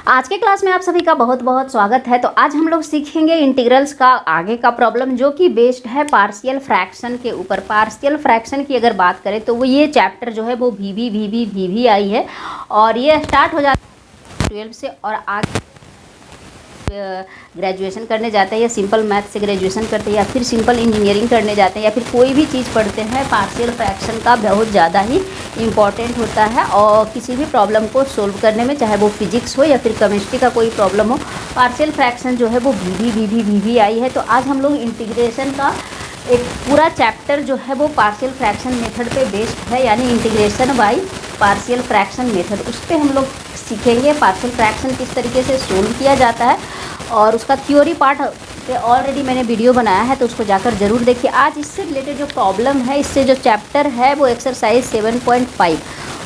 आज के क्लास में आप सभी का बहुत बहुत स्वागत है। तो आज हम लोग सीखेंगे इंटीग्रल्स का आगे का प्रॉब्लम, जो कि बेस्ड है पार्शियल फ्रैक्शन के ऊपर। पार्शियल फ्रैक्शन की अगर बात करें तो वो ये चैप्टर जो है वो वी आई है, और ये स्टार्ट हो जाता है 12 से, और आगे ग्रेजुएशन करने जाते हैं या सिंपल मैथ से ग्रेजुएशन करते हैं या फिर सिंपल इंजीनियरिंग करने जाते हैं या फिर कोई भी चीज़ पढ़ते हैं, पार्शियल फ्रैक्शन का बहुत ज़्यादा ही इम्पॉर्टेंट होता है। और किसी भी प्रॉब्लम को सोल्व करने में, चाहे वो फिजिक्स हो या फिर केमिस्ट्री का कोई प्रॉब्लम हो, पार्शियल फ्रैक्शन जो है वो वी आई है। तो आज हम लोग इंटीग्रेशन का एक पूरा चैप्टर जो है वो पार्शियल फ्रैक्शन मेथड पे बेस्ड है, यानी integration by partial fraction method. उस पर हम लोग सीखेंगे पार्शियल फ्रैक्शन किस तरीके से सोल्व किया जाता है, और उसका थ्योरी पार्ट पे ऑलरेडी मैंने वीडियो बनाया है, तो उसको जाकर ज़रूर देखिए। आज इससे रिलेटेड जो प्रॉब्लम है, इससे जो चैप्टर है वो एक्सरसाइज 7.5,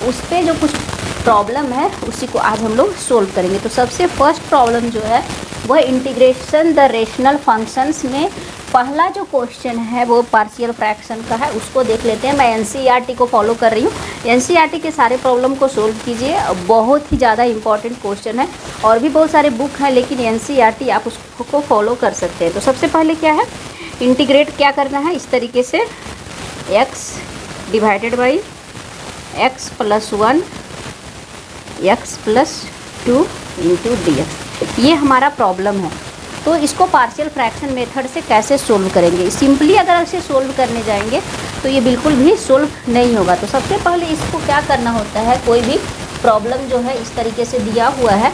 उस पर जो कुछ प्रॉब्लम है उसी को आज हम लोग सोल्व करेंगे। तो सबसे फर्स्ट प्रॉब्लम जो है वह इंटीग्रेशन द रेशनल फंक्शंस में पहला जो क्वेश्चन है वो पार्शियल फ्रैक्शन का है, उसको देख लेते हैं। मैं एनसीईआरटी को फॉलो कर रही हूँ। एनसीईआरटी के सारे प्रॉब्लम को सोल्व कीजिए, बहुत ही ज़्यादा इंपॉर्टेंट क्वेश्चन है। और भी बहुत सारे बुक हैं, लेकिन एनसीईआरटी आप उसको फॉलो कर सकते हैं। तो सबसे पहले क्या है, इंटीग्रेट क्या करना है, इस तरीके से x divided by x plus 1 x plus 2 into dx, ये हमारा प्रॉब्लम है। तो इसको पार्शियल फ्रैक्शन मेथड से कैसे सोल्व करेंगे? सिंपली अगर इसे सोल्व करने जाएंगे तो ये बिल्कुल भी सोल्व नहीं होगा। तो सबसे पहले इसको क्या करना होता है, कोई भी प्रॉब्लम जो है इस तरीके से दिया हुआ है,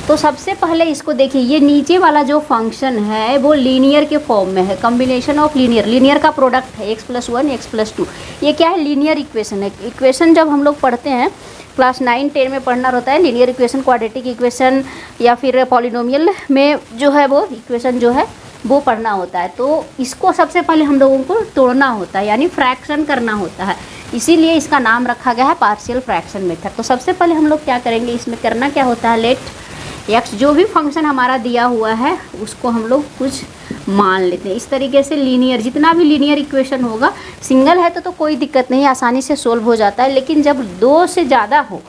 तो सबसे पहले इसको देखिए, ये नीचे वाला जो फंक्शन है वो लीनियर के फॉर्म में है, कॉम्बिनेशन ऑफ लीनियर का प्रोडक्ट है x प्लस 1 x प्लस 2। ये क्या है, लीनियर इक्वेशन है। इक्वेशन जब हम लोग पढ़ते हैं क्लास 9-10 में पढ़ना होता है, लीनियर इक्वेशन, क्वाड्रेटिक इक्वेशन या फिर पॉलिनोमियल में जो है वो इक्वेशन जो है वो पढ़ना होता है। तो इसको सबसे पहले हम लोगों को तोड़ना होता है, यानी फ्रैक्शन करना होता है, इसीलिए इसका नाम रखा गया है पार्शियल फ्रैक्शन मेथड। तो सबसे पहले हम लोग क्या करेंगे, इसमें करना क्या होता है, लेट x, जो भी फंक्शन हमारा दिया हुआ है उसको हम लोग कुछ मान लेते हैं। इस तरीके से लीनियर, जितना भी लीनियर इक्वेशन होगा, सिंगल है तो कोई दिक्कत नहीं, आसानी से सोल्व हो जाता है। लेकिन जब 2 से ज़्यादा हो,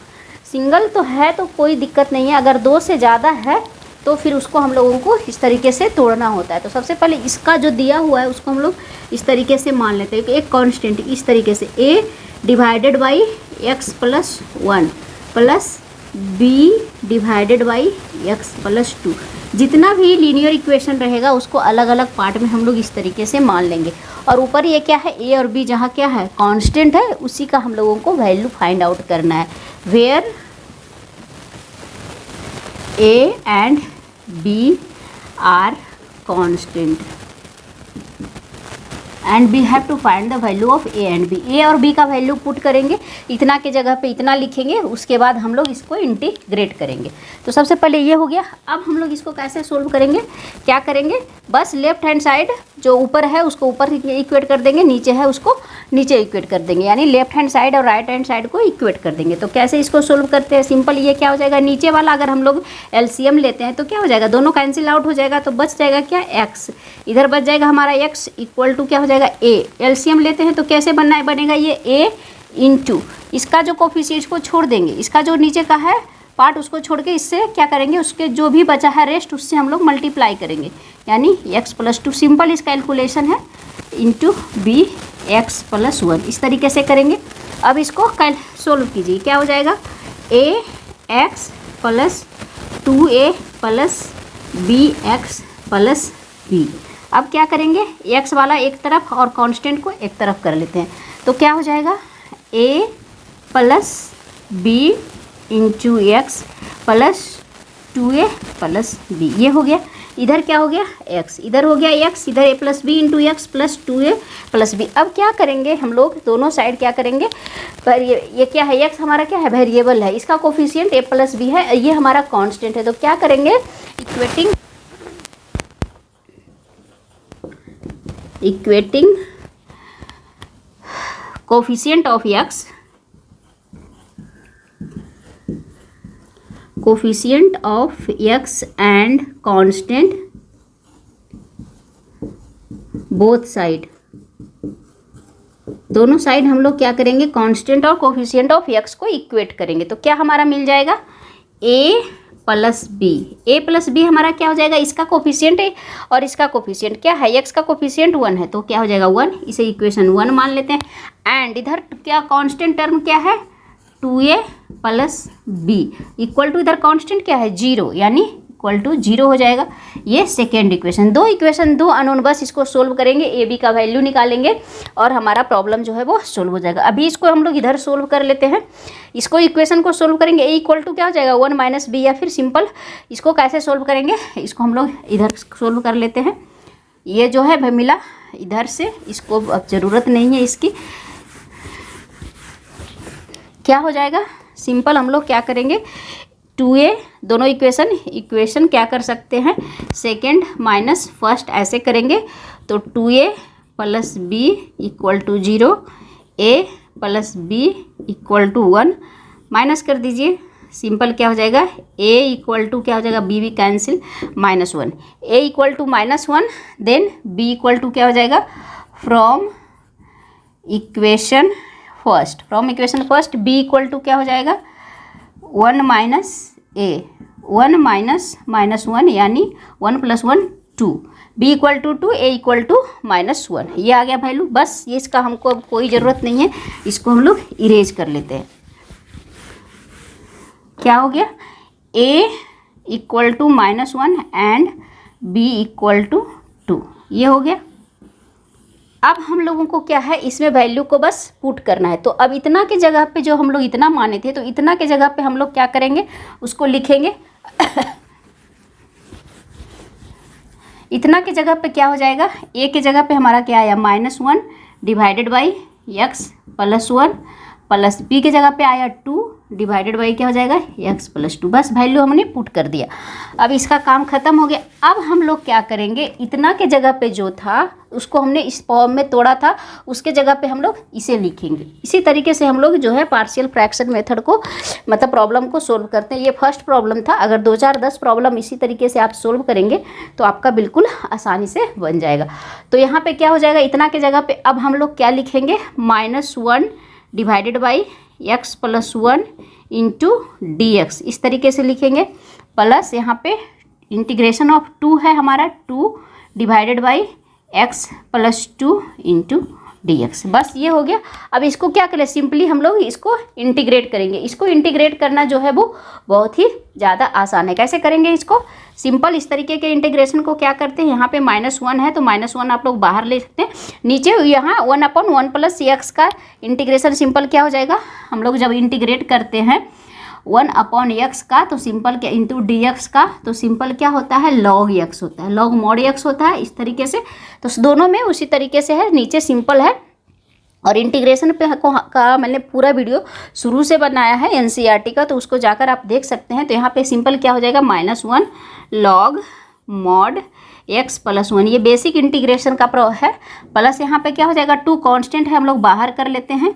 सिंगल तो है तो कोई दिक्कत नहीं है, अगर 2 से ज़्यादा है तो फिर उसको हम लोगों को इस तरीके से तोड़ना होता है। तो सबसे पहले इसका जो दिया हुआ है उसको हम लोग इस तरीके से मान लेते हैं, एक कांस्टेंट इस तरीके से a divided by x plus 1 plus b divided by x plus 2। जितना भी लीनियर इक्वेशन रहेगा उसको अलग अलग पार्ट में हम लोग इस तरीके से मान लेंगे। और ऊपर ये क्या है, a और b जहाँ क्या है कांस्टेंट है, उसी का हम लोगों को वैल्यू फाइंड आउट करना है। Where a and b are constant and we have to find the value of A and B. A और बी का वैल्यू पुट करेंगे, इतना के जगह पे इतना लिखेंगे, उसके बाद हम लोग इसको इंटीग्रेट करेंगे। तो सबसे पहले ये हो गया। अब हम लोग इसको कैसे सोल्व करेंगे, क्या करेंगे, बस लेफ्ट हैंड साइड जो ऊपर है उसको ऊपर इक्वेट कर देंगे, नीचे है उसको नीचे इक्वेट कर देंगे, यानी लेफ्ट हैंड साइड और राइट हैंड साइड को इक्वेट कर देंगे। तो कैसे इसको सोल्व करते हैं, सिंपल, ये क्या हो जाएगा, नीचे वाला अगर हम लोग एलसीएम लेते हैं तो क्या हो जाएगा, दोनों कैंसिल आउट हो जाएगा, तो बच जाएगा क्या, x, इधर बच जाएगा हमारा x इक्वल टू क्या हो जाएगा, a। एलसीएम लेते हैं तो कैसे बनेगा ये a इंटू, इसका जो कोफिशिएंट को छोड़ देंगे, इसका जो नीचे का है पार्ट उसको छोड़ के इससे क्या करेंगे, उसके जो भी बचा है रेस्ट उससे हम लोग मल्टीप्लाई करेंगे, यानी x प्लस 2, सिंपल इस कैलकुलेशन है, इंटू b x प्लस 1, इस तरीके से करेंगे। अब इसको सोल्व कीजिए, क्या हो जाएगा, a x plus 2a plus b x plus b। अब क्या करेंगे, x वाला एक तरफ और कांस्टेंट को एक तरफ कर लेते हैं, तो क्या हो जाएगा, a plus b into X plus 2a plus b, ये हो गया। इधर क्या हो गया, x, इधर हो गया x, इधर a plus B into X plus 2a plus b। अब क्या करेंगे हम लोग, दोनों साइड क्या करेंगे, पर ये क्या है, x हमारा क्या है, वेरिएबल है, इसका कोफिशिएंट a प्लस बी है, ये हमारा कांस्टेंट है। तो क्या करेंगे, equating coefficient of x, coefficient of x and constant both side, दोनों साइड हम लोग क्या करेंगे, कांस्टेंट और कोफिशिएंट ऑफ x को इक्वेट करेंगे। तो क्या हमारा मिल जाएगा, a plus B. A plus B हमारा क्या हो जाएगा, इसका कोफिशिएंट है और इसका कोफिशिएंट क्या है, एक्स का कोफिशिएंट 1 है, तो क्या हो जाएगा 1, इसे इक्वेशन 1 मान लेते हैं। एंड इधर क्या कांस्टेंट टर्म क्या है, 2a plus B equal to इधर कांस्टेंट क्या है 0, यानी इक्वल टू 0 हो जाएगा। ये सेकेंड इक्वेशन, दो अननोन, बस इसको सोल्व करेंगे, ए बी का वैल्यू निकालेंगे और हमारा प्रॉब्लम जो है वो सोल्व हो जाएगा। अभी इसको हम लोग इधर सोल्व कर लेते हैं, इसको इक्वेशन को सोल्व करेंगे। ए इक्वल टू क्या हो जाएगा 1 माइनस बी, या फिर सिंपल इसको कैसे सोल्व करेंगे, इसको हम लोग इधर सोल्व कर लेते हैं। ये जो है मिला इधर से, इसको अब ज़रूरत नहीं है इसकी, क्या हो जाएगा सिंपल हम लोग क्या करेंगे 2a, दोनों इक्वेशन क्या कर सकते हैं, सेकेंड माइनस फर्स्ट ऐसे करेंगे, तो 2a plus B equal to 0, a plus B equal to 1, minus कर दीजिए, सिंपल क्या हो जाएगा a इक्वल टू क्या हो जाएगा, b भी cancel, -1, a equal to -1, then b equal to क्या हो जाएगा, from equation first b equal to क्या हो जाएगा 1 माइनस a, 1 माइनस -1 यानी 1 + 1 2, b equal to 2, a equal to -1, ये आ गया वैल्यू। बस ये इसका हमको अब कोई ज़रूरत नहीं है, इसको हम लोग इरेज कर लेते हैं। क्या हो गया, a equal to -1 and b equal to 2, ये हो गया। अब हम लोगों को क्या है, इसमें वैल्यू को बस पुट करना है। तो अब इतना के जगह पे जो हम लोग इतना माने थे, तो इतना के जगह पे हम लोग क्या करेंगे, उसको लिखेंगे इतना के जगह पे क्या हो जाएगा, a के जगह पे हमारा क्या आया -1 divided by x plus 1, plus b के जगह पे आया 2 डिवाइडेड बाई क्या हो जाएगा x प्लस 2, बस वैल्यू हमने पुट कर दिया। अब इसका काम खत्म हो गया। अब हम लोग क्या करेंगे, इतना के जगह पे जो था उसको हमने इस फॉर्म में तोड़ा था, उसके जगह पे हम लोग इसे लिखेंगे। इसी तरीके से हम लोग जो है पार्शियल फ्रैक्शन मेथड को मतलब प्रॉब्लम को सोल्व करते हैं। ये फर्स्ट प्रॉब्लम था, अगर 2 4 10 प्रॉब्लम इसी तरीके से आप सोल्व करेंगे तो आपका बिल्कुल आसानी से बन जाएगा। तो यहाँ पे क्या हो जाएगा, इतना के जगह पे अब हम लोग क्या लिखेंगे, -1 divided by x plus 1 into dx, इस तरीके से लिखेंगे। प्लस यहाँ पे इंटीग्रेशन ऑफ 2 है हमारा, 2 divided by x plus 2 into dx, बस ये हो गया। अब इसको क्या करें, सिंपली हम लोग इसको इंटीग्रेट करेंगे। इसको इंटीग्रेट करना जो है वो बहुत ही ज़्यादा आसान है। कैसे करेंगे इसको, सिंपल इस तरीके के इंटीग्रेशन को क्या करते हैं, यहाँ पे -1 है तो -1 आप लोग बाहर ले सकते हैं, नीचे यहाँ 1/1 प्लस x का इंटीग्रेशन सिंपल क्या हो जाएगा, हम लोग जब इंटीग्रेट करते हैं 1/x का तो सिंपल क्या इंटू dx का तो सिंपल क्या होता है log x होता है, log mod x होता है, इस तरीके से। तो दोनों में उसी तरीके से है, नीचे सिंपल है। और इंटीग्रेशन पे का मैंने पूरा वीडियो शुरू से बनाया है NCERT का, तो उसको जाकर आप देख सकते हैं। तो यहाँ पे सिंपल क्या हो जाएगा, -1 log mod x प्लस 1, ये बेसिक इंटीग्रेशन का प्रो है। प्लस यहाँ पे क्या हो जाएगा, 2 कांस्टेंट है, हम लोग बाहर कर लेते हैं,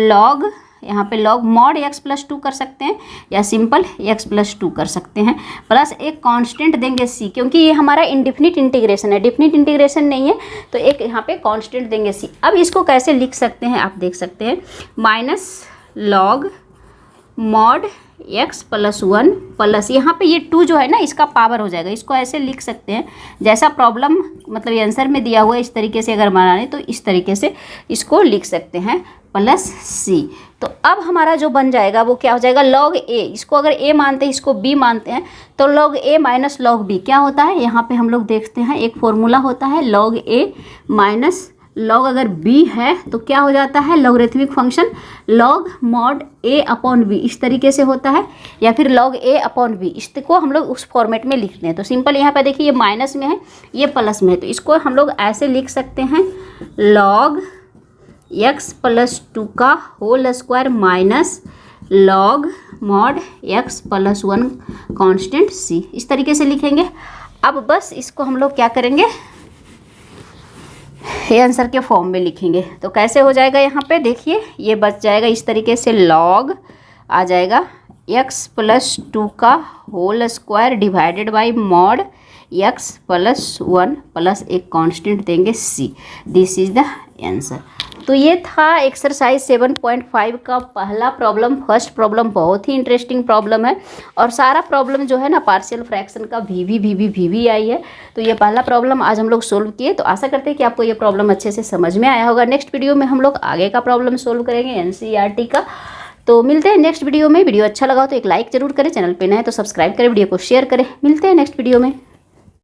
log यहाँ पे log mod x प्लस 2 कर सकते हैं या सिंपल x प्लस 2 कर सकते हैं। प्लस एक कांस्टेंट देंगे c, क्योंकि ये हमारा इंडिफिनिट इंटीग्रेशन है, डिफिनिट इंटीग्रेशन नहीं है, तो एक यहाँ पे कांस्टेंट देंगे c। अब इसको कैसे लिख सकते हैं आप देख सकते हैं, -log mod x plus 1 plus यहाँ पे ये 2 जो है ना इसका पावर हो जाएगा। इसको ऐसे लिख सकते हैं जैसा प्रॉब्लम मतलब आंसर में दिया हुआ है, इस तरीके से अगर बनाने तो इस तरीके से इसको लिख सकते हैं, प्लस c। तो अब हमारा जो बन जाएगा वो क्या हो जाएगा, log a, इसको अगर a मानते हैं इसको b मानते हैं तो log a minus log b क्या होता है, यहाँ पे हम लोग देखते हैं एक फॉर्मूला होता है log a माइनस log अगर b है तो क्या हो जाता है, logarithmic function log mod a upon b, इस तरीके से होता है, या फिर log a अपॉन b, इसको हम लोग उस फॉर्मेट में लिखते हैं। तो सिंपल यहाँ पे देखिए ये माइनस में है ये प्लस में है, तो इसको हम लोग ऐसे लिख सकते हैं log x प्लस 2 का whole square minus log mod x plus 1 constant c, इस तरीके से लिखेंगे। अब बस इसको हम लोग क्या करेंगे, ये आंसर के फॉर्म में लिखेंगे। तो कैसे हो जाएगा, यहाँ पे देखिए ये बच जाएगा इस तरीके से, log आ जाएगा x प्लस 2 का whole square divided by mod x plus 1 plus एक कांस्टेंट देंगे c, this is the answer. तो ये था एक्सरसाइज 7.5 का पहला प्रॉब्लम। फर्स्ट प्रॉब्लम बहुत ही इंटरेस्टिंग प्रॉब्लम है और सारा प्रॉब्लम जो है ना पार्शियल फ्रैक्शन का वी आई है। तो ये पहला प्रॉब्लम आज हम लोग सोल्व किए। तो आशा करते हैं कि आपको ये प्रॉब्लम अच्छे से समझ में आया होगा। नेक्स्ट वीडियो में हम लोग आगे का प्रॉब्लम सोल्व करेंगे एनसीईआरटी का। तो मिलते हैं नेक्स्ट वीडियो में। वीडियो अच्छा लगा तो एक लाइक जरूर करें, चैनल पे नए तो सब्सक्राइब करें, वीडियो को शेयर करें। मिलते हैं नेक्स्ट वीडियो में।